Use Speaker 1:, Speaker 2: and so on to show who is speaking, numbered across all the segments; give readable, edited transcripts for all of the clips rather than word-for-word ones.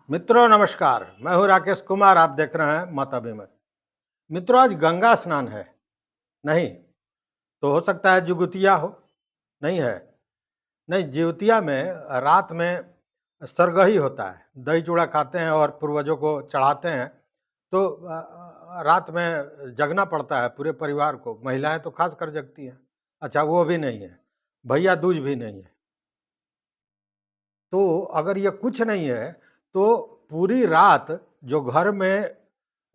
Speaker 1: मित्रों नमस्कार। मैं हूं राकेश कुमार। आप देख रहे हैं मत अभिमत। मित्रों आज गंगा स्नान है। नहीं तो हो सकता है जुगुतिया हो। नहीं है। नहीं, जिउतिया में रात में सरगही होता है। दही चूड़ा खाते हैं और पूर्वजों को चढ़ाते हैं। तो रात में जगना पड़ता है पूरे परिवार को। महिलाएं तो खास कर जगती हैं। अच्छा वो भी नहीं है, भैया दूज भी नहीं है। तो अगर ये कुछ नहीं है तो पूरी रात जो घर में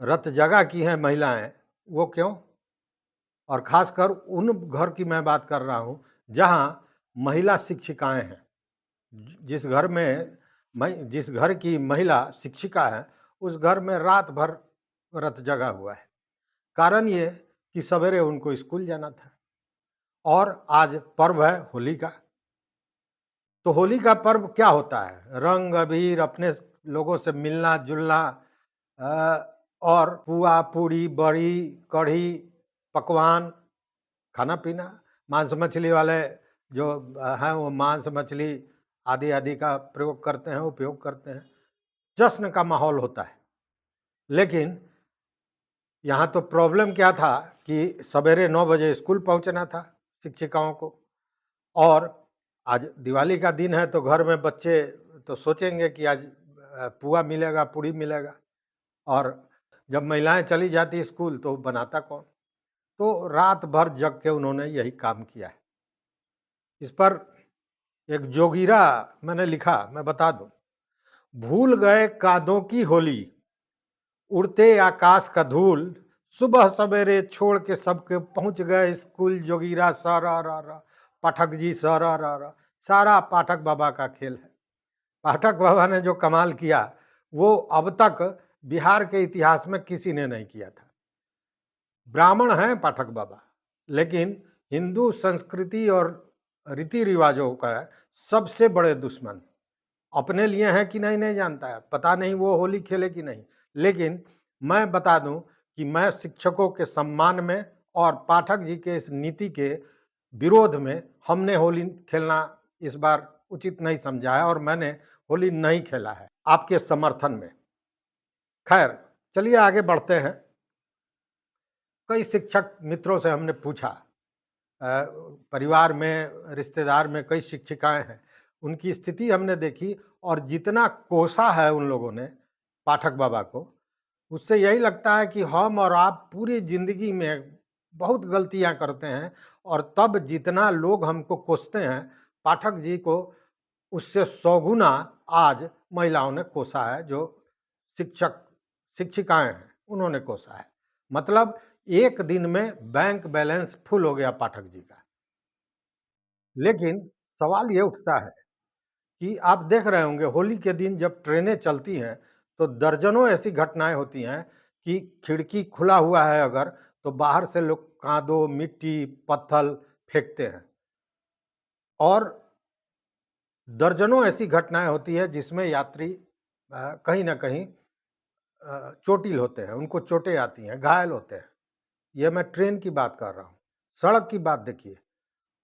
Speaker 1: रत जगा की हैं महिलाएं, वो क्यों? और खासकर उन घर की मैं बात कर रहा हूं जहां महिला शिक्षिकाएं हैं। जिस घर की महिला शिक्षिका है उस घर में रात भर रत जगा हुआ है। कारण ये कि सवेरे उनको स्कूल जाना था और आज पर्व है होली का। तो होली का पर्व क्या होता है? रंग अबीर, अपने लोगों से मिलना जुलना, और पुआ पूड़ी बड़ी कढ़ी पकवान खाना पीना। मांस मछली वाले जो हैं वो मांस मछली आदि आदि का प्रयोग करते हैं, उपयोग करते हैं। जश्न का माहौल होता है। लेकिन यहाँ तो प्रॉब्लम क्या था कि सवेरे 9 बजे स्कूल पहुँचना था शिक्षिकाओं को। और आज दिवाली का दिन है तो घर में बच्चे तो सोचेंगे कि आज पुआ मिलेगा पूड़ी मिलेगा। और जब महिलाएं चली जाती स्कूल तो बनाता कौन? तो रात भर जग के उन्होंने यही काम किया है। इस पर एक जोगीरा मैंने लिखा, मैं बता दूं। भूल गए कादों की होली, उड़ते आकाश का धूल, सुबह सवेरे छोड़ के सबके पहुंच गए स्कूल। जोगीरा सारा रा रा, पाठक जी सारा रा रा। सारा पाठक बाबा का खेल है। पाठक बाबा ने जो कमाल किया वो अब तक बिहार के इतिहास में किसी ने नहीं किया था। ब्राह्मण हैं पाठक बाबा, लेकिन हिंदू संस्कृति और रीति रिवाजों का सबसे बड़े दुश्मन। अपने लिए हैं कि नहीं नहीं जानता है, पता नहीं वो होली खेले कि नहीं। लेकिन मैं बता दूं कि मैं शिक्षकों के सम्मान में और पाठक जी के इस नीति के विरोध में हमने होली खेलना इस बार उचित नहीं समझा है और मैंने होली नहीं खेला है आपके समर्थन में। खैर चलिए आगे बढ़ते हैं। कई शिक्षक मित्रों से हमने पूछा, परिवार में रिश्तेदार में कई शिक्षिकाएं हैं, उनकी स्थिति हमने देखी और जितना कोसा है उन लोगों ने पाठक बाबा को, उससे यही लगता है कि हम और आप पूरी जिंदगी में बहुत गलतियां करते हैं और तब जितना लोग हमको कोसते हैं पाठक जी को, उससे 100 गुना आज महिलाओं ने कोसा है। जो शिक्षक शिक्षिकाएं हैं उन्होंने कोसा है। मतलब एक दिन में बैंक बैलेंस फुल हो गया पाठक जी का। लेकिन सवाल ये उठता है कि आप देख रहे होंगे होली के दिन जब ट्रेनें चलती हैं तो दर्जनों ऐसी घटनाएं होती हैं कि खिड़की खुला हुआ है अगर, तो बाहर से लोग कांदो मिट्टी पत्थर फेंकते हैं। और दर्जनों ऐसी घटनाएं होती है जिसमें यात्री कहीं ना कहीं चोटिल होते हैं, उनको चोटें आती हैं, घायल होते हैं। ये मैं ट्रेन की बात कर रहा हूँ। सड़क की बात देखिए,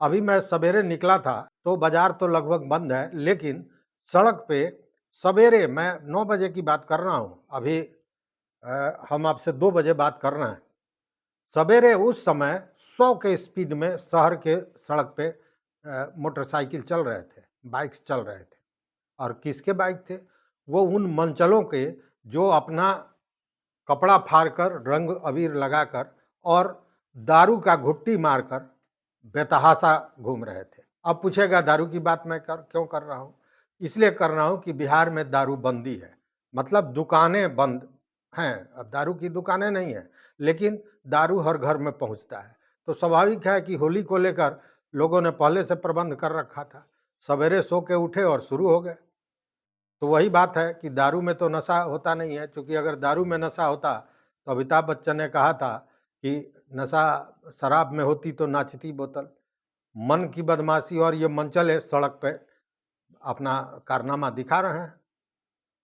Speaker 1: अभी मैं सवेरे निकला था तो बाजार तो लगभग बंद है, लेकिन सड़क पे सवेरे मैं 9 बजे की बात कर रहा हूँ। अभी हम आपसे 2 बजे बात कर रहे हैं। सवेरे उस समय 100 के स्पीड में शहर के सड़क पे मोटरसाइकिल चल रहे थे, बाइक्स चल रहे थे। और किसके बाइक थे? वो उन मंचलों के जो अपना कपड़ा फाड़कर रंग अबीर लगाकर और दारू का घुट्टी मारकर बेतहाशा घूम रहे थे। अब पूछेगा दारू की बात मैं क्यों कर रहा हूँ? इसलिए कर रहा हूँ कि बिहार में दारू बंदी है, मतलब दुकानें बंद हैं। अब दारू की दुकानें नहीं है, लेकिन दारू हर घर में पहुंचता है। तो स्वाभाविक है कि होली को लेकर लोगों ने पहले से प्रबंध कर रखा था। सवेरे सो के उठे और शुरू हो गए। तो वही बात है कि दारू में तो नशा होता नहीं है, क्योंकि अगर दारू में नशा होता तो अमिताभ बच्चन ने कहा था कि नशा शराब में होती तो नाचती बोतल। मन की बदमाशी और ये मंचल सड़क पे अपना कारनामा दिखा रहे हैं।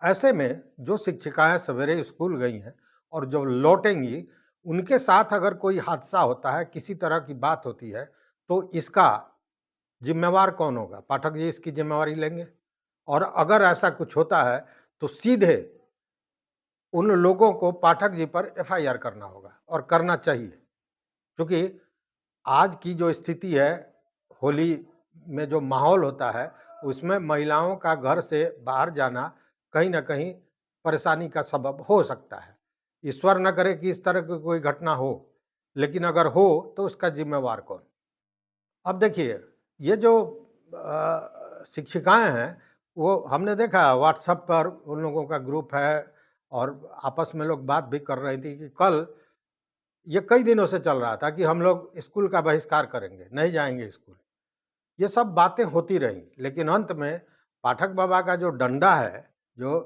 Speaker 1: ऐसे में जो शिक्षिकाएं सवेरे स्कूल गई हैं और जो लौटेंगी, उनके साथ अगर कोई हादसा होता है, किसी तरह की बात होती है, तो इसका जिम्मेवार कौन होगा? पाठक जी इसकी जिम्मेवारी लेंगे। और अगर ऐसा कुछ होता है तो सीधे उन लोगों को पाठक जी पर एफआईआर करना होगा और करना चाहिए, क्योंकि आज की जो स्थिति है, होली में जो माहौल होता है, उसमें महिलाओं का घर से बाहर जाना कहीं न कहीं परेशानी का सबब हो सकता है। ईश्वर न करे कि इस तरह की कोई घटना हो, लेकिन अगर हो तो उसका ज़िम्मेवार कौन? अब देखिए, ये जो शिक्षिकाएँ हैं, वो हमने देखा व्हाट्सएप पर उन लोगों का ग्रुप है और आपस में लोग बात भी कर रही थी कि कल ये कई दिनों से चल रहा था कि हम लोग स्कूल का बहिष्कार करेंगे, नहीं जाएँगे स्कूल। ये सब बातें होती रहीं, लेकिन अंत में पाठक बाबा का जो डंडा है, जो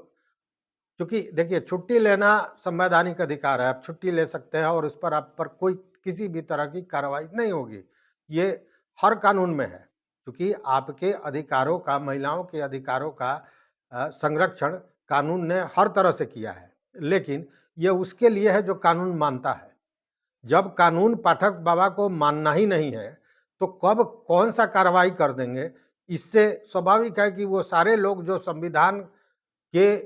Speaker 1: क्योंकि देखिए छुट्टी लेना संवैधानिक अधिकार है, आप छुट्टी ले सकते हैं और उस पर आप पर कोई किसी भी तरह की कार्रवाई नहीं होगी। ये हर कानून में है, क्योंकि आपके अधिकारों का, महिलाओं के अधिकारों का संरक्षण कानून ने हर तरह से किया है। लेकिन ये उसके लिए है जो कानून मानता है। जब कानून पाठक बाबा को मानना ही नहीं है, तो कब कौन-सा कार्रवाई कर देंगे, इससे स्वाभाविक है कि वो सारे लोग जो संविधान के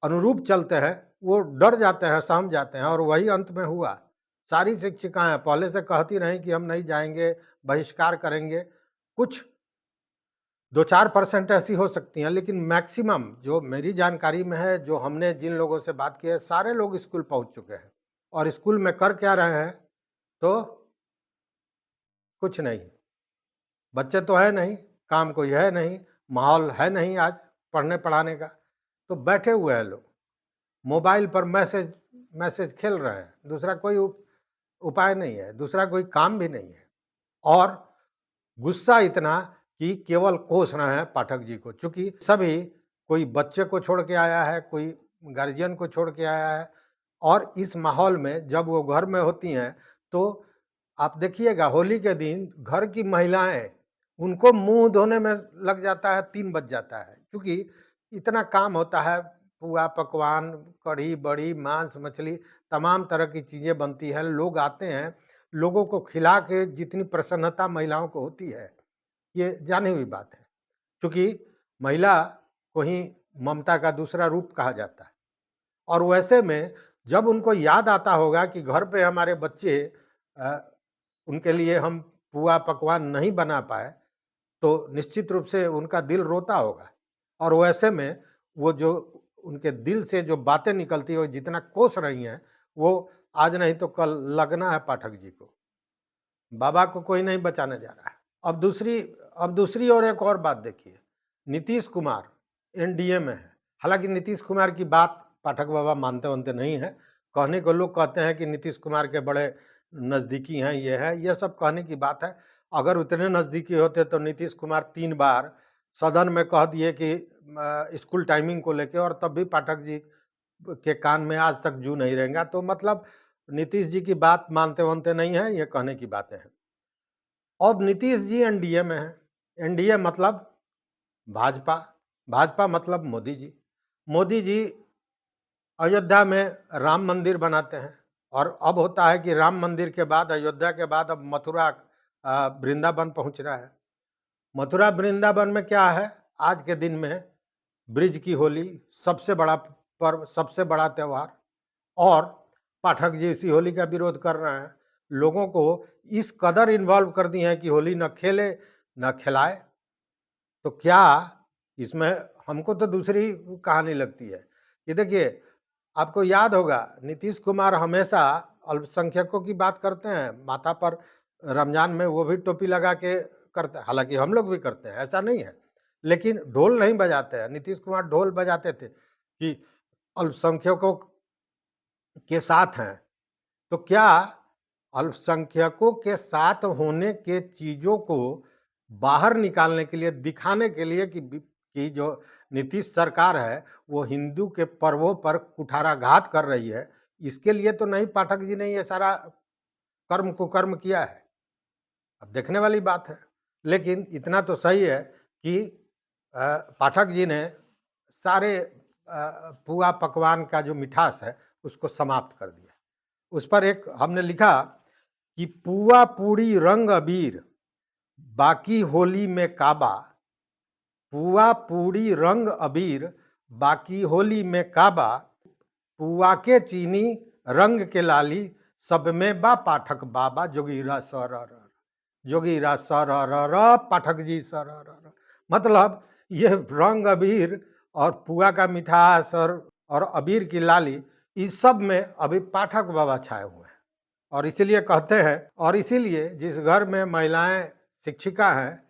Speaker 1: अनुरूप चलते हैं, वो डर जाते हैं, सहम जाते हैं और वही अंत में हुआ। सारी शिक्षिकाएँ पहले से कहती रहीं कि हम नहीं जाएँगे, बहिष्कार करेंगे। कुछ 2-4% ऐसी हो सकती हैं, लेकिन मैक्सिमम जो मेरी जानकारी में है, जो हमने जिन लोगों से बात की है, सारे लोग स्कूल पहुँच चुके हैं और स्कूल में कर क्या रहे हैं, तो कुछ नहीं। बच्चे तो है नहीं, काम कोई है नहीं, माहौल है नहीं आज पढ़ने-पढ़ाने का, तो बैठे हुए हैं लोग। मोबाइल पर मैसेज मैसेज खेल रहे हैं, दूसरा कोई उपाय नहीं है, दूसरा कोई काम भी नहीं है। और गुस्सा इतना कि केवल कोस रहे हैं पाठक जी को, चूँकि सभी कोई बच्चे को छोड़ के आया है, कोई गार्जियन को छोड़ के आया है और इस माहौल में जब वो घर में होती हैं, तो आप देखिएगा होली के दिन घर की महिलाएँ, उनको मुँह धोने में लग जाता है 3 बज जाता है, क्योंकि इतना काम होता है, पुआ, पकवान, कढ़ी, बड़ी, मांस, मछली, तमाम तरह की चीज़ें बनती हैं, लोग आते हैं, लोगों को खिला के जितनी प्रसन्नता महिलाओं को होती है, ये जानी हुई बात है। क्योंकि महिला को ही ममता का दूसरा रूप कहा जाता है और वैसे में जब उनको याद आता होगा कि घर पे हमारे बच्चे अ, उनके लिए हम पुआ पकवान नहीं बना पाए, तो निश्चित रूप से उनका दिल रोता होगा और वैसे में वो जो उनके दिल से जो बातें निकलती हैं, वो जितना कोस रही हैं, वो आज नहीं तो कल लगना है पाठक जी को। बाबा को कोई नहीं बचाने जा रहा है। अब दूसरी ओर एक और बात देखिए, नीतीश कुमार एनडीए में है। हालाँकि नीतीश कुमार की बात पाठक बाबा मानते-वानते नहीं हैं। कहने को लोग कहते हैं कि नीतीश कुमार के बड़े नज़दीकी हैं, ये है, ये सब कहने की बात है। अगर उतने नज़दीकी होते तो नीतीश कुमार 3 बार सदन में कह दिए कि स्कूल टाइमिंग को लेके और तब भी पाठक जी के कान में आज तक जू नहीं रेंगा। तो मतलब नीतीश जी की बात मानते-वानते नहीं हैं, ये कहने की बातें हैं। अब नीतीश जी एनडीए में हैं। एनडीए मतलब भाजपा, भाजपा मतलब मोदी जी। मोदी जी अयोध्या में राम मंदिर बनाते हैं और अब होता है कि राम मंदिर के बाद, अयोध्या के बाद अब मथुरा वृंदावन पहुँच रहा है। मथुरा वृंदावन में क्या है? आज के दिन में ब्रिज की होली सबसे बड़ा पर्व, सबसे बड़ा त्योहार और पाठक जी इसी होली का विरोध कर रहे हैं। लोगों को इस कदर इन्वॉल्व कर दिए हैं कि होली न खेले, न खिलाए। तो क्या इसमें हमको तो दूसरी कहानी लगती है कि देखिए, आपको याद होगा नीतीश कुमार हमेशा अल्पसंख्यकों की बात करते हैं, माथा पर रमज़ान में वो भी टोपी लगा के करते हैं, हालाँकि हम लोग भी करते हैं, ऐसा नहीं है। लेकिन ढोल नहीं बजाते हैं, नीतीश कुमार ढोल बजाते थे कि अल्पसंख्यकों के साथ हैं। तो क्या अल्पसंख्यकों के साथ होने के चीज़ों को बाहर निकालने के लिए, दिखाने के लिए कि जो नीतीश सरकार है, वो हिंदू के पर्वों पर कुठाराघात कर रही है, इसके लिए तो नहीं पाठक जी ने ये सारा कुकर्म किया है। अब देखने वाली बात है। लेकिन इतना तो सही है कि पाठक जी ने सारे पुआ पकवान का जो मिठास है, उसको समाप्त कर दिया। उस पर एक हमने लिखा कि पुआ पूड़ी रंग अबीर, बाकी होली में काबा। पुआ पूड़ी रंग अबीर, बाकी होली में काबा, पुआ के चीनी रंग के लाली, सब में बा पाठक बाबा, jogira sir jogira sir Pathak ji sir. मतलब ये रंग अबीर और पुआ का मिठास और अबीर की लाली, इस सब में अभी पाठक बाबा छाए हुए हैं। और इसीलिए कहते हैं, और इसीलिए जिस घर में महिलाएं शिक्षिका हैं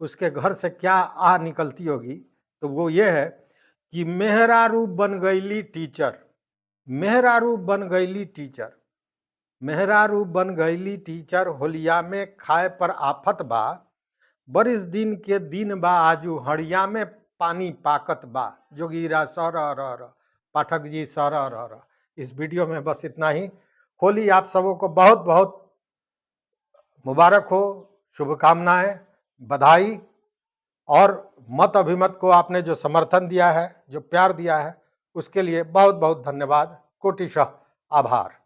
Speaker 1: उसके घर से क्या आह निकलती होगी, तो वो ये है कि मेहरारू बन गईली टीचर, मेहरारू बन गईली टीचर, मेहरारू बन गईली टीचर, होलिया में खाए पर आफत बा, बरिस दिन के दिन बा आजू, हड़िया में पानी पाकत बा, जोगीरा सर पाठक जी सर। इस वीडियो में बस इतना ही। होली आप सबों को बहुत बहुत मुबारक हो, शुभकामनाएं, बधाई। और मत अभिमत को आपने जो समर्थन दिया है, जो प्यार दिया है, उसके लिए बहुत बहुत धन्यवाद, कोटिशः आभार।